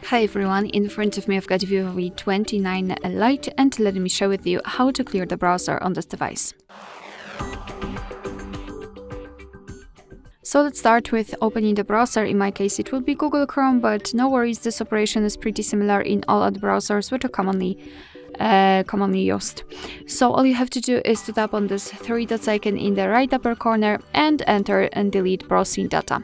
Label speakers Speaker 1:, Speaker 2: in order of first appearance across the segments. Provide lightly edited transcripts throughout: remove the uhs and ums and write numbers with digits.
Speaker 1: Hi everyone, in front of me I've got Vivo V29 Lite and let me share with you how to clear the browser on this device. So let's start with opening the browser. In my case it will be Google Chrome, but no worries, this operation is pretty similar in all other browsers which are commonly used. So all you have to do is to tap on this three dots icon in the right upper corner and enter and delete browsing data.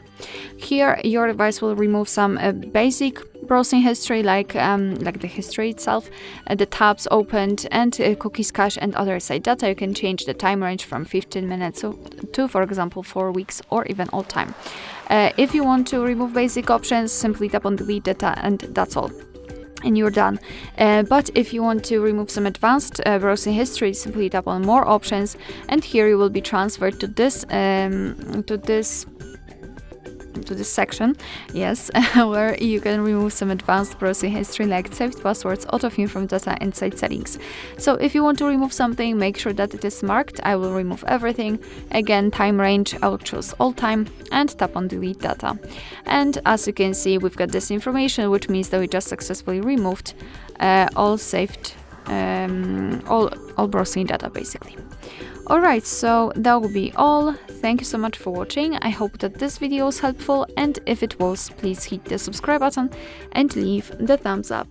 Speaker 1: Here your device will remove some basic browsing history like the history itself, the tabs opened and cookies cache and other site data. You can change the time range from 15 minutes to, for example, 4 weeks or even all time. If you want to remove basic options, simply tap on delete data and that's all. And you're done. But if you want to remove some advanced browsing history, simply tap on more options and here you will be transferred to this section, yes, where you can remove some advanced browsing history like saved passwords, autofill from data and site settings. So if you want to remove something, make sure that it is marked. I will remove everything. Again, time range, I will choose all time and tap on delete data. And as you can see, we've got this information, which means that we just successfully removed all saved, all browsing data basically. Alright, so that will be all. Thank you so much for watching. I hope that this video was helpful, and if it was, please hit the subscribe button and leave the thumbs up.